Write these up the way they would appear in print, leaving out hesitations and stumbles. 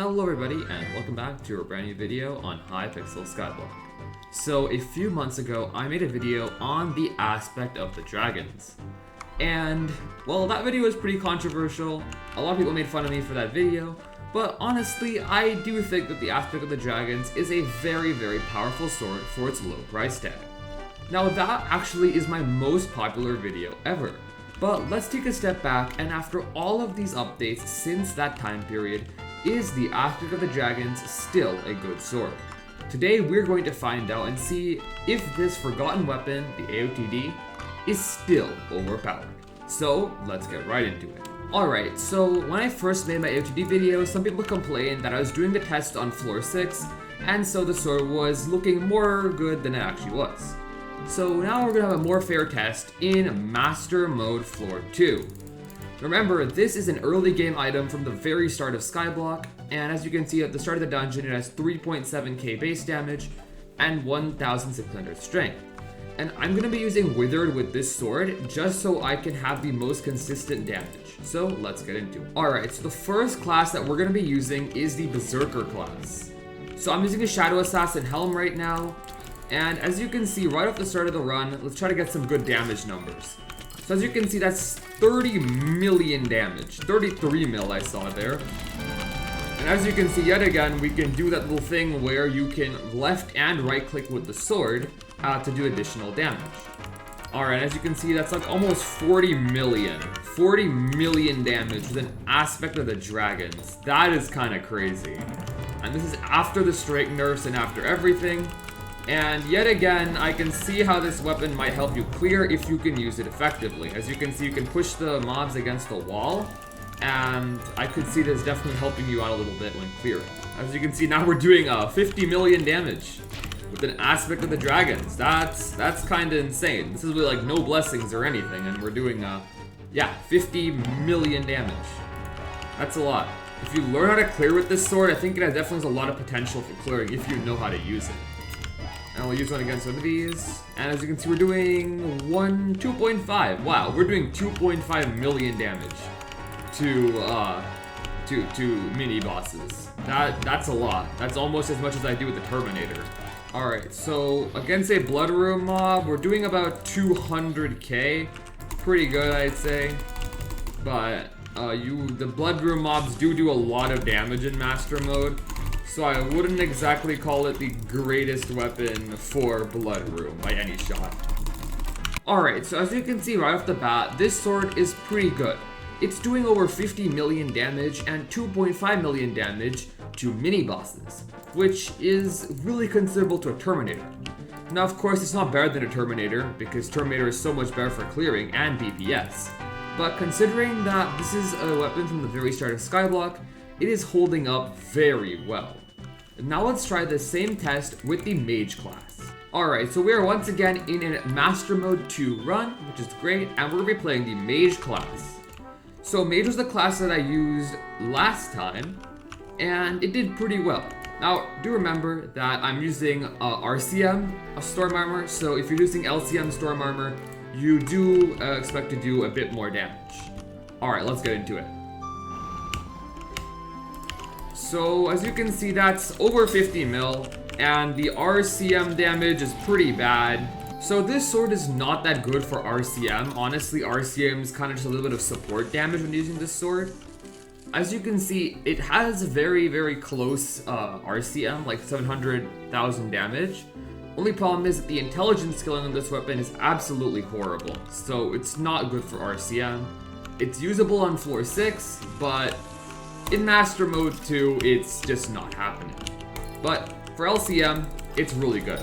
Hello everybody and welcome back to a brand new video on Hypixel Skyblock. So a few months ago I made a video on the aspect of the dragons. And well, that video was pretty controversial. A lot of people made fun of me for that video, but honestly I do think that the aspect of the dragons is a very powerful sword for its low price tag. Now that actually is my most popular video ever. But let's take a step back, and after all of these updates since that time period, is the aspect of the dragons still a good sword? Today we're going to find out and see if this forgotten weapon, the AOTD, is still overpowered. So let's get right into it. Alright, so when I first made my AOTD video, some people complained that I was doing the test on floor 6, and so the sword was looking more good than it actually was. So now we're going to have a more fair test in Master Mode Floor 2. Remember, this is an early game item from the very start of Skyblock, and as you can see at the start of the dungeon it has 3.7k base damage and 1600 strength. And I'm going to be using Withered with this sword just so I can have the most consistent damage. So let's get into it. Alright, so the first class that we're going to be using is the Berserker class. So I'm using a Shadow Assassin helm right now. And as you can see right off the start of the run, let's try to get some good damage numbers. So as you can see, that's 30 million damage. 33 mil I saw there. And as you can see yet again, we can do that little thing where you can left and right click with the sword to do additional damage. Alright, as you can see, that's like almost 40 million. 40 million damage with an aspect of the dragons. That is kind of crazy. And this is after the strike nerfs and after everything. And yet again, I can see how this weapon might help you clear if you can use it effectively. As you can see, you can push the mobs against the wall, and I could see this definitely helping you out a little bit when clearing. As you can see, now we're doing 50 million damage with an aspect of the dragons. That's kind of insane. This is with like no blessings or anything, and we're doing 50 million damage. That's a lot. If you learn how to clear with this sword, I think it definitely has a lot of potential for clearing if you know how to use it. And we'll use one against one of these. And as you can see, we're doing 2.5. Wow, we're doing 2.5 million damage to mini bosses. That's a lot. That's almost as much as I do with the Terminator. Alright, so against a Blood Room mob, we're doing about 200k. Pretty good, I'd say. But the Blood Room mobs do a lot of damage in Master Mode. So I wouldn't exactly call it the greatest weapon for Blood Room by any shot. Alright, so as you can see right off the bat, this sword is pretty good. It's doing over 50 million damage and 2.5 million damage to mini bosses, which is really considerable to a Terminator. Now of course it's not better than a Terminator, because Terminator is so much better for clearing and DPS. But considering that this is a weapon from the very start of Skyblock, it is holding up very well. Now let's try the same test with the Mage class. Alright, so we are once again in a Master Mode 2 run, which is great, and we're going to be playing the Mage class. So Mage was the class that I used last time, and it did pretty well. Now, do remember that I'm using RCM, a Storm Armor, so if you're using LCM Storm Armor, you do expect to do a bit more damage. Alright, let's get into it. So as you can see, that's over 50 mil, and the RCM damage is pretty bad. So this sword is not that good for RCM. Honestly, RCM is kind of just a little bit of support damage when using this sword. As you can see, it has very close RCM, like 700,000 damage. Only problem is that the intelligence scaling on this weapon is absolutely horrible. So it's not good for RCM. It's usable on floor 6, but in Master Mode 2, it's just not happening. But for LCM, it's really good.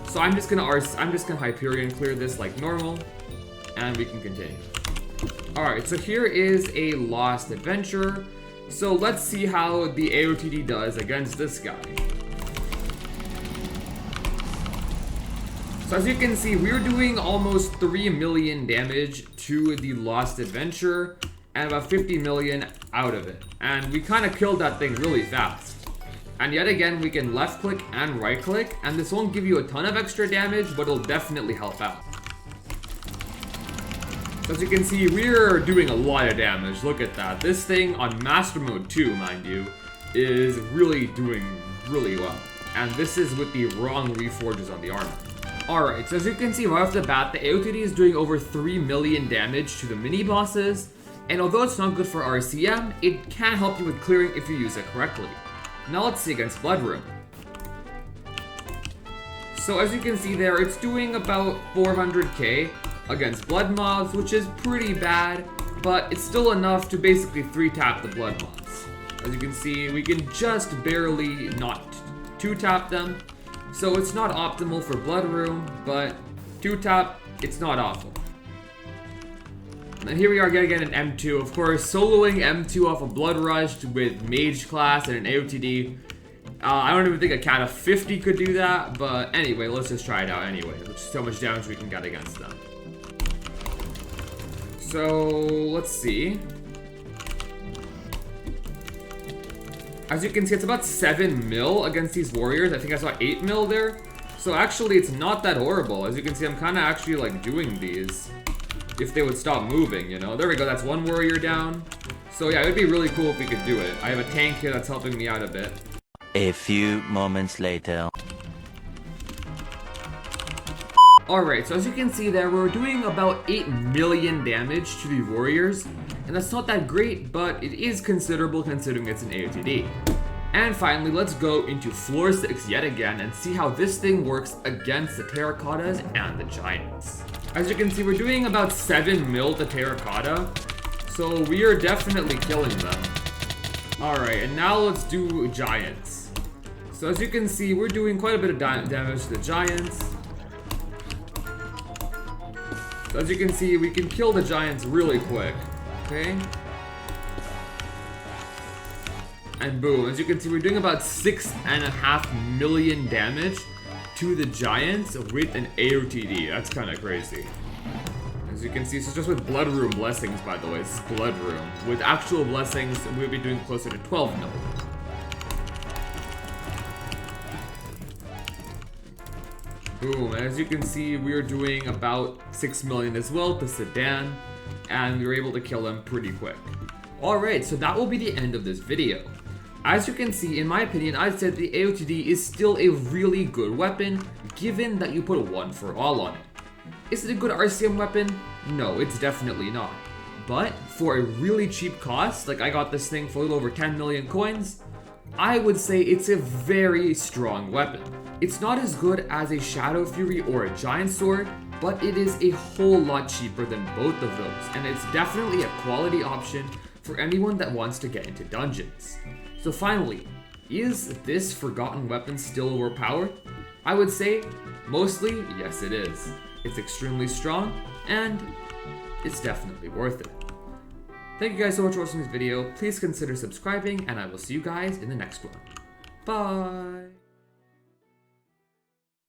So I'm just gonna Hyperion clear this like normal, and we can continue. Alright, so here is a Lost Adventure. So let's see how the AOTD does against this guy. So as you can see, we're doing almost 3 million damage to the Lost Adventure, and about 50 million out of it. And we kind of killed that thing really fast. And yet again, we can left click and right click, and this won't give you a ton of extra damage, but it'll definitely help out. So as you can see, we're doing a lot of damage. Look at that. This thing on Master Mode 2, mind you, is really doing really well. And this is with the wrong reforges on the armor. Alright, so as you can see right off the bat, the AOTD is doing over 3 million damage to the mini bosses, and although it's not good for RCM, it can help you with clearing if you use it correctly. Now let's see against Blood Room. So as you can see there, it's doing about 400k against blood mobs, which is pretty bad, but it's still enough to basically 3-tap the blood mobs. As you can see, we can just barely not 2-tap them, so it's not optimal for Blood Room, but 2-tap, it's not awful. And here we are getting an M2. Of course, soloing M2 off a Blood Rush with Mage class and an AOTD. I don't even think a cat of 50 could do that, but anyway, let's just try it out anyway. There's so much damage we can get against them. So, let's see. As you can see, it's about 7 mil against these warriors. I think I saw 8 mil there. So actually, it's not that horrible. As you can see, I'm kind of actually like doing these. If they would stop moving, you know. There we go, that's one warrior down. So yeah, it would be really cool if we could do it. I have a tank here that's helping me out a bit. A few moments later. Alright, so as you can see there, we're doing about 8 million damage to the warriors. And that's not that great, but it is considerable considering it's an AOTD. And finally, let's go into floor 6 yet again and see how this thing works against the terracottas and the giants. As you can see, we're doing about 7 mil to terracotta, so we are definitely killing them. Alright, and now let's do giants. So as you can see, we're doing quite a bit of damage to the giants. So as you can see, we can kill the giants really quick. Okay? And boom, as you can see, we're doing about 6.5 million damage to the giants with an AOTD. That's kind of crazy. As you can see, this is just with Blood Room blessings, by the way. This is Blood Room. With actual blessings, we'll be doing closer to 12 mil. Boom, and as you can see, we are doing about 6 million as well to Sedan, and we were able to kill him pretty quick. Alright, so that will be the end of this video. As you can see, in my opinion, I'd say the AOTD is still a really good weapon, given that you put a 1 for all on it. Is it a good RCM weapon? No, it's definitely not. But for a really cheap cost, like I got this thing for a little over 10 million coins, I would say it's a very strong weapon. It's not as good as a Shadow Fury or a Giant Sword, but it is a whole lot cheaper than both of those, and it's definitely a quality option for anyone that wants to get into dungeons. So finally, is this forgotten weapon still overpowered? I would say, mostly, yes it is. It's extremely strong, and it's definitely worth it. Thank you guys so much for watching this video. Please consider subscribing, and I will see you guys in the next one. Bye!